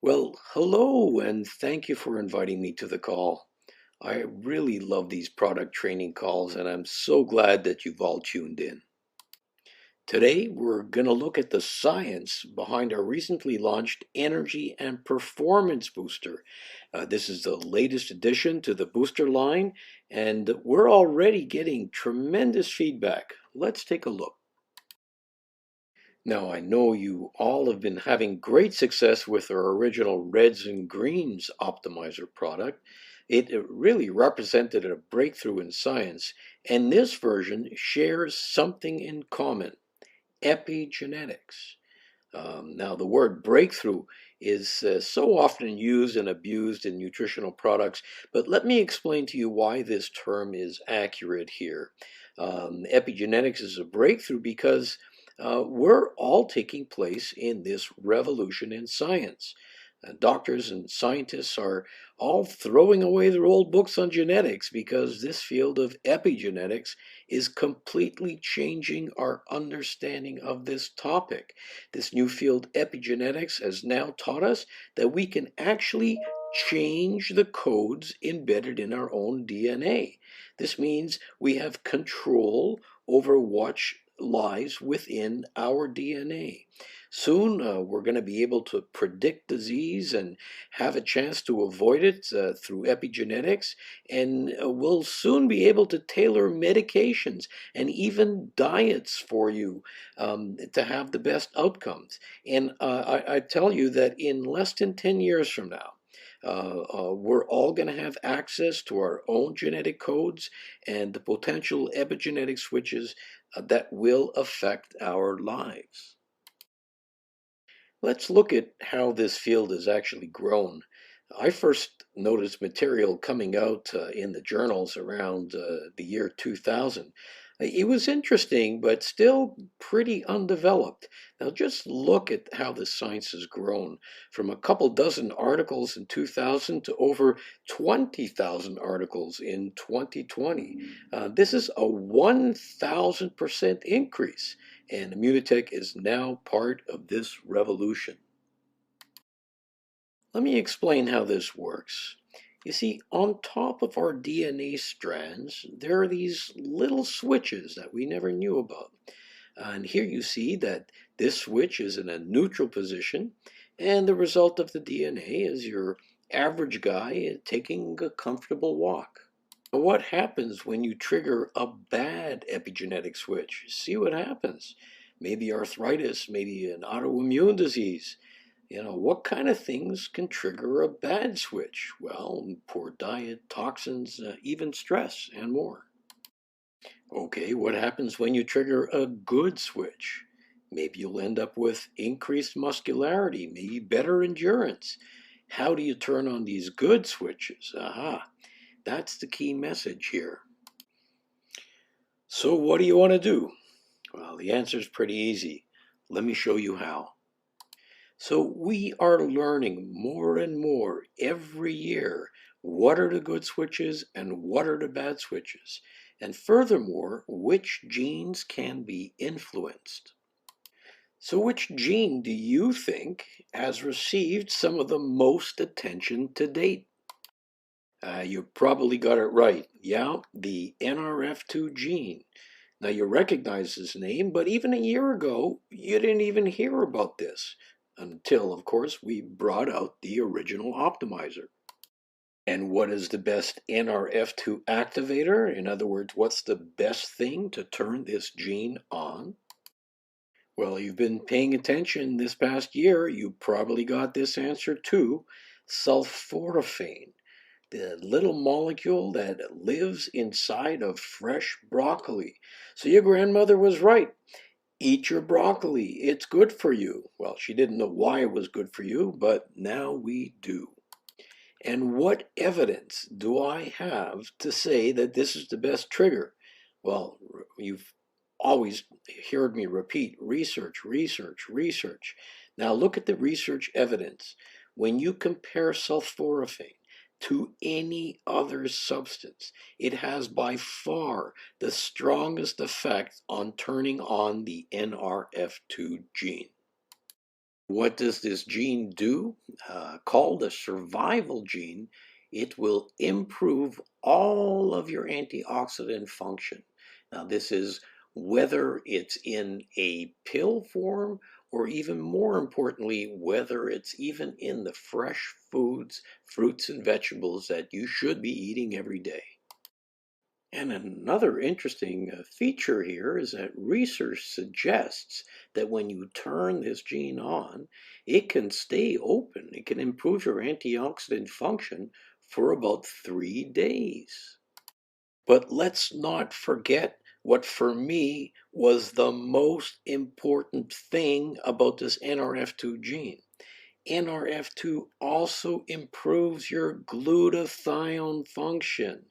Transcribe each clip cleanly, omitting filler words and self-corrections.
Well, hello, and thank you for inviting me to the call. I really love these product training calls, and I'm so glad that you've all tuned in. Today, we're going to look at the science behind our recently launched Energy and Performance Booster. This is the latest addition to the booster line, and we're already getting tremendous feedback. Let's take a look. Now, I know you all have been having great success with our original Reds and Greens optimizer product. It really represented a breakthrough in science, and this version shares something in common: epigenetics. Now, the word breakthrough is so often used and abused in nutritional products, but let me explain to you why this term is accurate here. Epigenetics is a breakthrough because we're all taking place in this revolution in science. Doctors and scientists are all throwing away their old books on genetics because this field of epigenetics is completely changing our understanding of this topic. This new field, epigenetics, has now taught us that we can actually change the codes embedded in our own DNA. This means we have control over what lies within our DNA. Soon, we're going to be able to predict disease and have a chance to avoid it through epigenetics. And we'll soon be able to tailor medications and even diets for you to have the best outcomes. And I tell you that in less than 10 years from now, we're all going to have access to our own genetic codes and the potential epigenetic switches that will affect our lives. Let's look at how this field has actually grown. I first noticed material coming out in the journals around the year 2000. It was interesting, but still pretty undeveloped. Now, just look at how the science has grown from a couple dozen articles in 2000 to over 20,000 articles in 2020. This is a 1,000% increase, and Immunotech is now part of this revolution. Let me explain how this works. You see, on top of our DNA strands, there are these little switches that we never knew about. And here you see that this switch is in a neutral position, and the result of the DNA is your average guy taking a comfortable walk. What happens when you trigger a bad epigenetic switch? See what happens. Maybe arthritis, maybe an autoimmune disease. What kind of things can trigger a bad switch? Well, poor diet, toxins, even stress, and more. Okay, what happens when you trigger a good switch? Maybe you'll end up with increased muscularity, maybe better endurance. How do you turn on these good switches? Aha, that's the key message here. So, what do you want to do? Well, the answer is pretty easy. Let me show you how. So we are learning more and more every year what are the good switches and what are the bad switches. And furthermore, which genes can be influenced. So which gene do you think has received some of the most attention to date? You probably got it right. Yeah, the NRF2 gene. Now you recognize his name, but even a year ago, you didn't even hear about this until, of course, we brought out the original optimizer. And what is the best NRF2 activator? In other words, what's the best thing to turn this gene on? Well, you've been paying attention this past year. You probably got this answer too: sulforaphane, the little molecule that lives inside of fresh broccoli. So your grandmother was right. Eat your broccoli. It's good for you. Well, she didn't know why it was good for you, but now we do. And what evidence do I have to say that this is the best trigger? Well, you've always heard me repeat: research, research, research. Now look at the research evidence. When you compare sulforaphane to any other substance, it has by far the strongest effect on turning on the NRF2 gene. What does this gene do? Called a survival gene, it will improve all of your antioxidant function. Now, this is whether it's in a pill form or even more importantly, whether it's even in the fresh foods, fruits, and vegetables that you should be eating every day. And another interesting feature here is that research suggests that when you turn this gene on, it can stay open. It can improve your antioxidant function for about 3 days. But let's not forget what for me was the most important thing about this NRF2 gene. NRF2 also improves your glutathione function.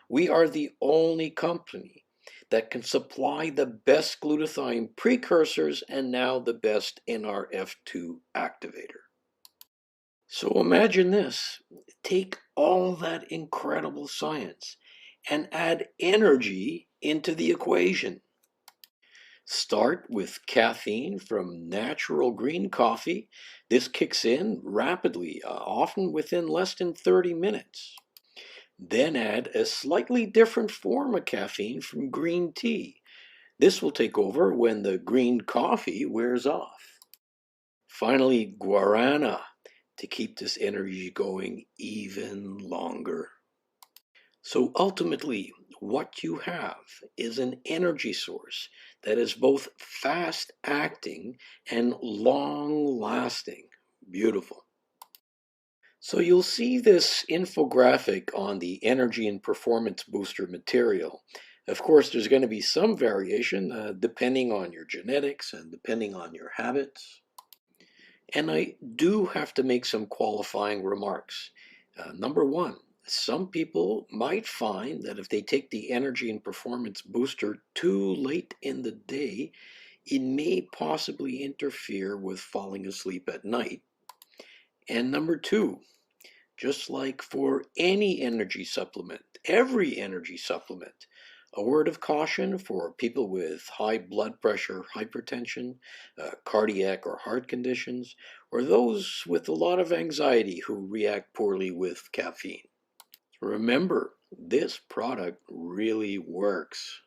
We are the only company that can supply the best glutathione precursors and now the best NRF2 activator. So imagine this. Take all that incredible science and add energy into the equation. Start with caffeine from natural green coffee. This kicks in rapidly, often within less than 30 minutes. Then add a slightly different form of caffeine from green tea. This will take over when the green coffee wears off. Finally, guarana to keep this energy going even longer. So ultimately, what you have is an energy source that is both fast acting and long lasting. Beautiful. So you'll see this infographic on the energy and performance booster material. Of course, there's going to be some variation depending on your genetics and depending on your habits. And I do have to make some qualifying remarks. Number one, some people might find that if they take the energy and performance booster too late in the day, it may possibly interfere with falling asleep at night. And number two, just like for any energy supplement, every energy supplement, a word of caution for people with high blood pressure, hypertension, cardiac or heart conditions, or those with a lot of anxiety who react poorly with caffeine. Remember, this product really works.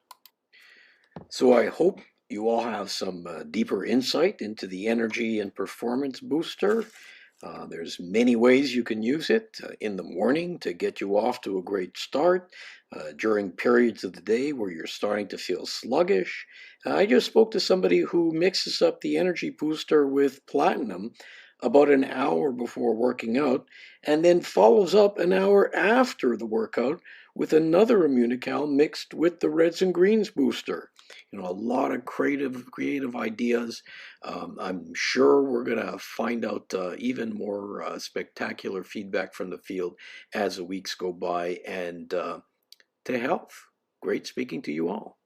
So I hope you all have some deeper insight into the energy and performance booster. There's many ways you can use it in the morning to get you off to a great start, during periods of the day where you're starting to feel sluggish. I just spoke to somebody who mixes up the energy booster with platinum about an hour before working out and then follows up an hour after the workout with another Immunocal mixed with the reds and greens booster. A lot of creative ideas. I'm sure we're going to find out even more spectacular feedback from the field as the weeks go by. And to health. Great speaking to you all.